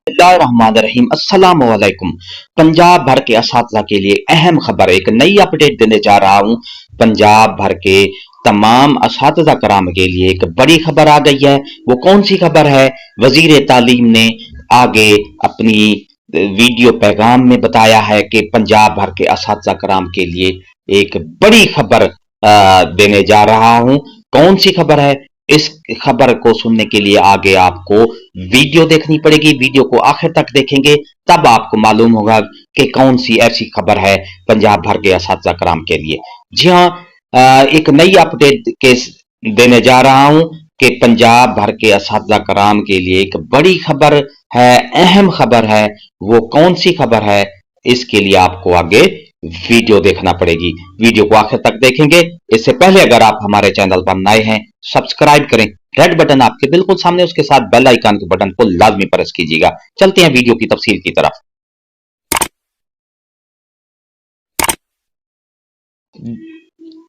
बिस्मिल्लाहिर्रहमानिर्रहीम। अस्सलाम वालेकुम। पंजाब भर के असातिज़ा के लिए अहम खबर, एक नई अपडेट देने जा रहा हूँ। पंजाब भर के तमाम असातिज़ा कराम के लिए एक बड़ी खबर आ गई है। वो कौन सी खबर है? वजीर तालीम ने आगे अपनी वीडियो पैगाम में बताया है कि पंजाब भर के असातिज़ा कराम के लिए एक बड़ी खबर देने जा रहा हूँ। कौन सी खबर है? इस खबर को सुनने के लिए आगे आपको वीडियो देखनी पड़ेगी। वीडियो को आखिर तक देखेंगे तब आपको मालूम होगा कि कौन सी ऐसी खबर है पंजाब भर के असातिज़ा कराम के लिए। जी हाँ, एक नई अपडेट के देने जा रहा हूं कि पंजाब भर के असातिज़ा कराम के लिए एक बड़ी खबर है, अहम खबर है। वो कौन सी खबर है, इसके लिए आपको आगे वीडियो देखना पड़ेगी। वीडियो को आखिर तक देखेंगे। इससे पहले अगर आप हमारे चैनल पर नए हैं, सब्सक्राइब करें। रेड बटन आपके बिल्कुल सामने, उसके साथ बेल आइकन के बटन को लाजमी प्रेस कीजिएगा। चलते हैं वीडियो की तफसील की तरफ।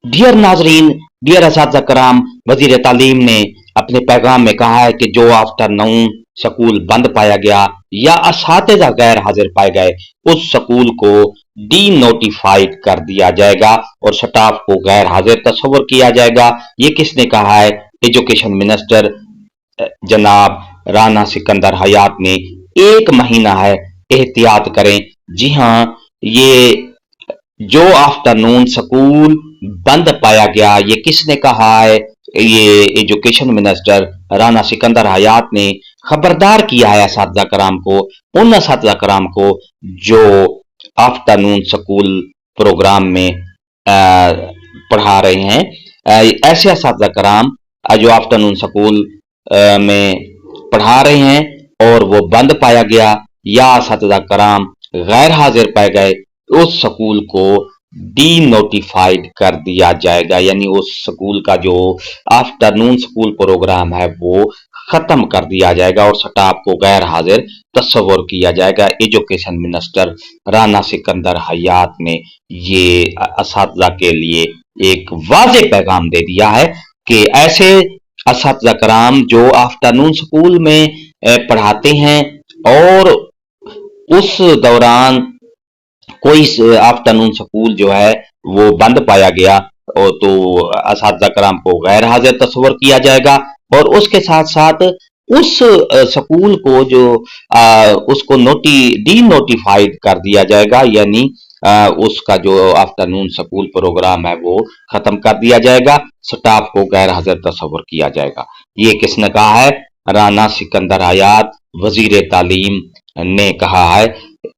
डियर नाजरीन, डियर असातिज़ा कराम, वजीर तालीम ने अपने पैगाम में कहा है कि जो आफ्टरनून स्कूल बंद पाया गया या असातिज़ा गैर हाजिर पाए गए, उस स्कूल को डी नोटिफाइड कर दिया जाएगा और स्टाफ को गैर हाजिर तस्वर किया जाएगा। ये किसने कहा है? एजुकेशन मिनिस्टर जनाब राना सिकंदर हयात ने। एक महीना है, एहतियात करें। जी हाँ, ये जो आफ्टरनून स्कूल बंद पाया गया, ये किसने कहा है? ये एजुकेशन मिनिस्टर राना सिकंदर हयात ने खबरदार किया है असातिज़ा कराम को, उन असातिज़ा कराम को जो आफ्टरनून स्कूल प्रोग्राम में पढ़ा रहे हैं। ऐसे असातिज़ा कराम जो आफ्टरनून स्कूल में पढ़ा रहे हैं और वो बंद पाया गया या असातिज़ा कराम गैर हाजिर पाए गए, उस स्कूल को डी नोटिफाइड कर दिया जाएगा। यानी उस स्कूल का जो आफ्टरनून स्कूल प्रोग्राम है वो खत्म कर दिया जाएगा और स्टाफ को गैर हाजिर तस्वर किया जाएगा। एजुकेशन मिनिस्टर राना सिकंदर हयात ने ये असातिज़ा के लिए एक वाज़ेह पैगाम दे दिया है कि ऐसे असातिज़ा कराम जो आफ्टरनून स्कूल में पढ़ाते हैं और उस दौरान कोई आफ्टरनून स्कूल जो है वो बंद पाया गया, और तो असातिज़ा कराम को गैर हाजिर तस्वर किया जाएगा और उसके साथ साथ उस स्कूल को जो उसको डी नोटिफाइड कर दिया जाएगा। यानी उसका जो आफ्टरनून स्कूल प्रोग्राम है वो खत्म कर दिया जाएगा, स्टाफ को गैर हाजिर तस्वर किया जाएगा। ये किसने कहा है? राना सिकंदर हयात, वजीर तालीम ने कहा है।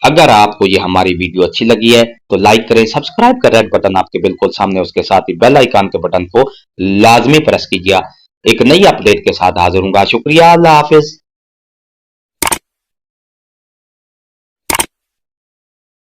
अगर आपको ये हमारी वीडियो अच्छी लगी है तो लाइक करें, सब्सक्राइब करें। रेड बटन आपके बिल्कुल सामने, उसके साथ ही बेल आइकन के बटन को लाजमी प्रेस कीजिए। एक नई अपडेट के साथ हाजिर हूंगा। शुक्रिया, अल्लाह हाफिज।